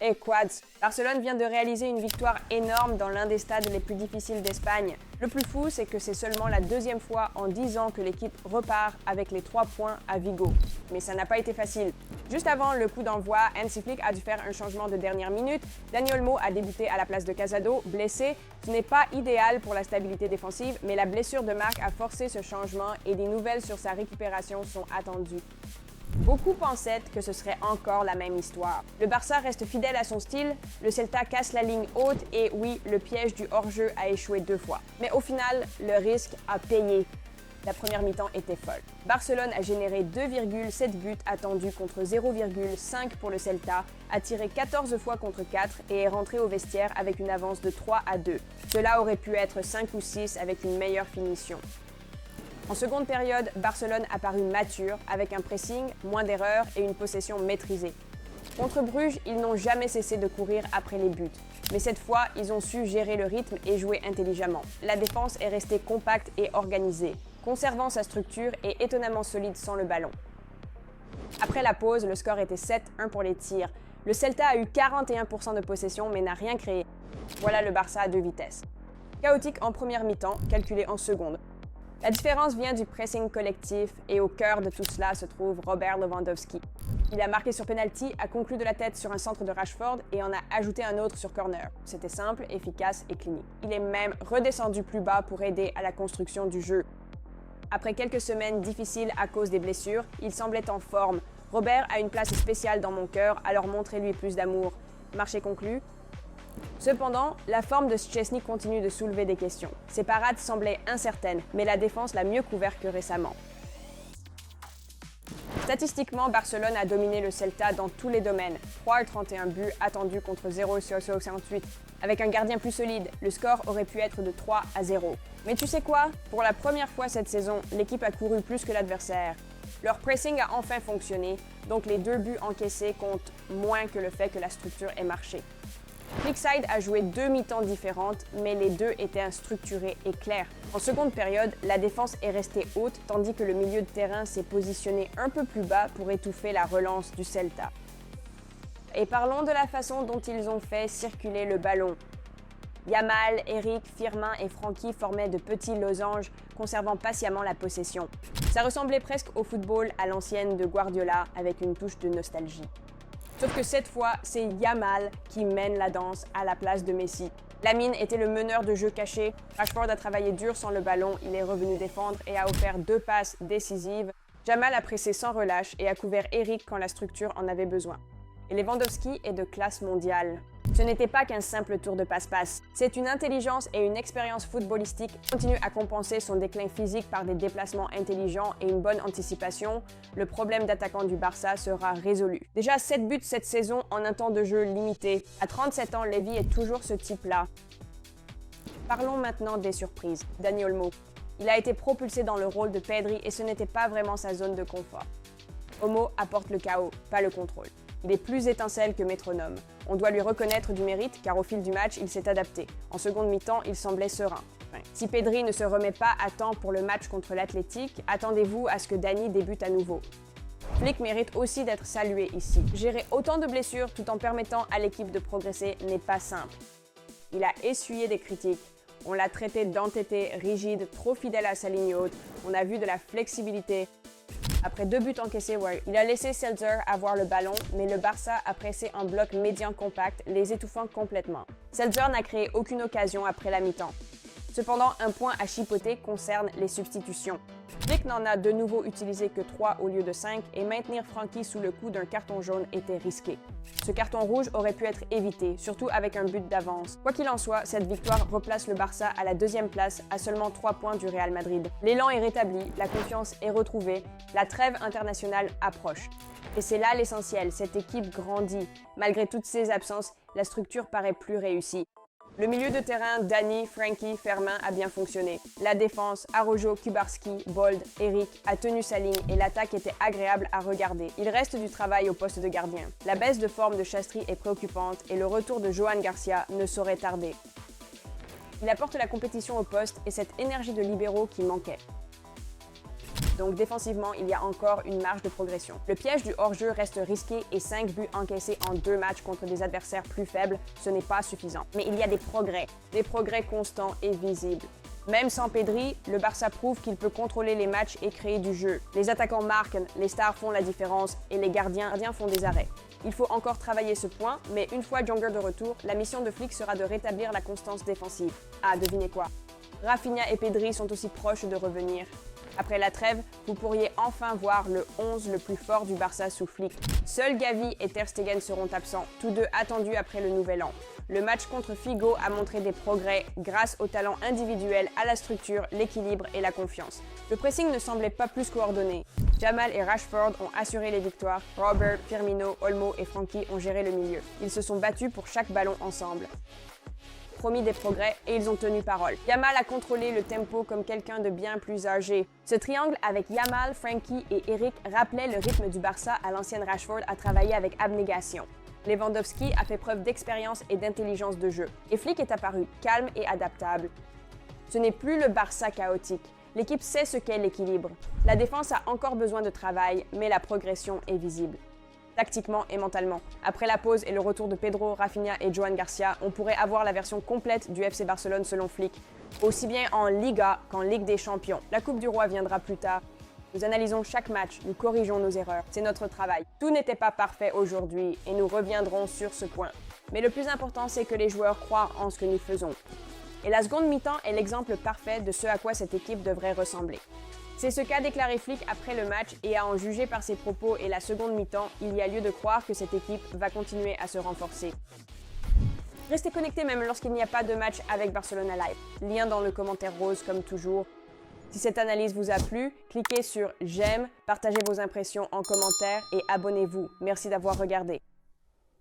et quads. Barcelone vient de réaliser une victoire énorme dans l'un des stades les plus difficiles d'Espagne. Le plus fou, c'est que c'est seulement la deuxième fois en 10 ans que l'équipe repart avec les 3 points à Vigo. Mais ça n'a pas été facile. Juste avant le coup d'envoi, Hansi Flick a dû faire un changement de dernière minute. Dani Olmo a débuté à la place de Casado, blessé. Ce n'est pas idéal pour la stabilité défensive, mais la blessure de Marc a forcé ce changement et des nouvelles sur sa récupération sont attendues. Beaucoup pensaient que ce serait encore la même histoire. Le Barça reste fidèle à son style, le Celta casse la ligne haute et oui, le piège du hors-jeu a échoué 2 fois. Mais au final, le risque a payé. La première mi-temps était folle. Barcelone a généré 2,7 buts attendus contre 0,5 pour le Celta, a tiré 14 fois contre 4 et est rentré au vestiaire avec une avance de 3-2. Cela aurait pu être 5 ou 6 avec une meilleure finition. En seconde période, Barcelone a paru mature, avec un pressing, moins d'erreurs et une possession maîtrisée. Contre Bruges, ils n'ont jamais cessé de courir après les buts. Mais cette fois, ils ont su gérer le rythme et jouer intelligemment. La défense est restée compacte et organisée, conservant sa structure et étonnamment solide sans le ballon. Après la pause, le score était 7-1 pour les tirs. Le Celta a eu 41% de possession mais n'a rien créé. Voilà le Barça à 2 vitesses. Chaotique en première mi-temps, calculé en seconde. La différence vient du pressing collectif et au cœur de tout cela se trouve Robert Lewandowski. Il a marqué sur penalty, a conclu de la tête sur un centre de Rashford et en a ajouté un autre sur corner. C'était simple, efficace et clinique. Il est même redescendu plus bas pour aider à la construction du jeu. Après quelques semaines difficiles à cause des blessures, il semblait en forme. Robert a une place spéciale dans mon cœur, alors montrez-lui plus d'amour. Marché conclu. Cependant, la forme de Szczesny continue de soulever des questions. Ses parades semblaient incertaines, mais la défense l'a mieux couvert que récemment. Statistiquement, Barcelone a dominé le Celta dans tous les domaines. 3,31 buts attendus contre 0,68. Avec un gardien plus solide, le score aurait pu être de 3-0. Mais tu sais quoi? Pour la première fois cette saison, l'équipe a couru plus que l'adversaire. Leur pressing a enfin fonctionné, donc les 2 buts encaissés comptent moins que le fait que la structure ait marché. Flickside a joué 2 mi-temps différentes, mais les 2 étaient structurés et clairs. En seconde période, la défense est restée haute, tandis que le milieu de terrain s'est positionné un peu plus bas pour étouffer la relance du Celta. Et parlons de la façon dont ils ont fait circuler le ballon. Yamal, Eric, Firmin et Francky formaient de petits losanges, conservant patiemment la possession. Ça ressemblait presque au football à l'ancienne de Guardiola, avec une touche de nostalgie. Sauf que cette fois, c'est Yamal qui mène la danse à la place de Messi. Lamine était le meneur de jeu caché. Rashford a travaillé dur sans le ballon, il est revenu défendre et a offert 2 passes décisives. Jamal a pressé sans relâche et a couvert Eric quand la structure en avait besoin. Et Lewandowski est de classe mondiale. Ce n'était pas qu'un simple tour de passe-passe. C'est une intelligence et une expérience footballistique qui continuent à compenser son déclin physique par des déplacements intelligents et une bonne anticipation. Le problème d'attaquant du Barça sera résolu. Déjà 7 buts cette saison en un temps de jeu limité. À 37 ans, Levy est toujours ce type-là. Parlons maintenant des surprises. Dani Olmo. Il a été propulsé dans le rôle de Pedri et ce n'était pas vraiment sa zone de confort. Olmo apporte le chaos, pas le contrôle. Il est plus étincelle que métronome. On doit lui reconnaître du mérite car au fil du match, il s'est adapté. En seconde mi-temps, il semblait serein. Si Pedri ne se remet pas à temps pour le match contre l'Athletic, attendez-vous à ce que Dani débute à nouveau. Flick mérite aussi d'être salué ici. Gérer autant de blessures tout en permettant à l'équipe de progresser n'est pas simple. Il a essuyé des critiques. On l'a traité d'entêté, rigide, trop fidèle à sa ligne haute. On a vu de la flexibilité. Après 2 buts encaissés, il a laissé Seltzer avoir le ballon, mais le Barça a pressé en bloc médian compact, les étouffant complètement. Seltzer n'a créé aucune occasion après la mi-temps. Cependant, un point à chipoter concerne les substitutions. Flick n'en a de nouveau utilisé que 3 au lieu de 5 et maintenir Francky sous le coup d'un carton jaune était risqué. Ce carton rouge aurait pu être évité, surtout avec un but d'avance. Quoi qu'il en soit, cette victoire replace le Barça à la 2e place à seulement 3 points du Real Madrid. L'élan est rétabli, la confiance est retrouvée, la trêve internationale approche. Et c'est là l'essentiel, cette équipe grandit. Malgré toutes ses absences, la structure paraît plus réussie. Le milieu de terrain, Dani, Francky, Firmin a bien fonctionné. La défense, Araujo, Kubarski, Bold, Eric a tenu sa ligne et l'attaque était agréable à regarder. Il reste du travail au poste de gardien. La baisse de forme de Chastri est préoccupante et le retour de Johan Garcia ne saurait tarder. Il apporte la compétition au poste et cette énergie de libéraux qui manquait. donc défensivement, il y a encore une marge de progression. Le piège du hors-jeu reste risqué et 5 buts encaissés en 2 matchs contre des adversaires plus faibles, ce n'est pas suffisant. Mais il y a des progrès constants et visibles. Même sans Pedri, le Barça prouve qu'il peut contrôler les matchs et créer du jeu. Les attaquants marquent, les stars font la différence et les gardiens font des arrêts. Il faut encore travailler ce point, mais une fois Younger de retour, la mission de Flick sera de rétablir la constance défensive. Ah, devinez quoi? Rafinha et Pedri sont aussi proches de revenir. Après la trêve, vous pourriez enfin voir le 11 le plus fort du Barça sous Flick. Seuls Gavi et Ter Stegen seront absents, tous deux attendus après le Nouvel An. Le match contre Figo a montré des progrès grâce au talent individuel, à la structure, l'équilibre et la confiance. Le pressing ne semblait pas plus coordonné. Jamal et Rashford ont assuré les victoires. Robert, Firmino, Olmo et Frankie ont géré le milieu. Ils se sont battus pour chaque ballon ensemble. Promis des progrès et ils ont tenu parole. Yamal a contrôlé le tempo comme quelqu'un de bien plus âgé. Ce triangle avec Yamal, Frankie et Eric rappelait le rythme du Barça à l'ancienne Rashford à travailler avec abnégation. Lewandowski a fait preuve d'expérience et d'intelligence de jeu. Et Flick est apparu calme et adaptable. Ce n'est plus le Barça chaotique. L'équipe sait ce qu'est l'équilibre. La défense a encore besoin de travail, mais la progression est visible. Tactiquement et mentalement. Après la pause et le retour de Pedro, Rafinha et Joan Garcia, on pourrait avoir la version complète du FC Barcelone selon Flick, aussi bien en Liga qu'en Ligue des Champions. La Coupe du Roi viendra plus tard. Nous analysons chaque match, nous corrigeons nos erreurs. C'est notre travail. Tout n'était pas parfait aujourd'hui et nous reviendrons sur ce point. Mais le plus important, c'est que les joueurs croient en ce que nous faisons. Et la seconde mi-temps est l'exemple parfait de ce à quoi cette équipe devrait ressembler. C'est ce qu'a déclaré Flick après le match et à en juger par ses propos et la seconde mi-temps, il y a lieu de croire que cette équipe va continuer à se renforcer. Restez connectés même lorsqu'il n'y a pas de match avec Barcelona Live. Lien dans le commentaire rose comme toujours. Si cette analyse vous a plu, cliquez sur j'aime, partagez vos impressions en commentaire et abonnez-vous. Merci d'avoir regardé.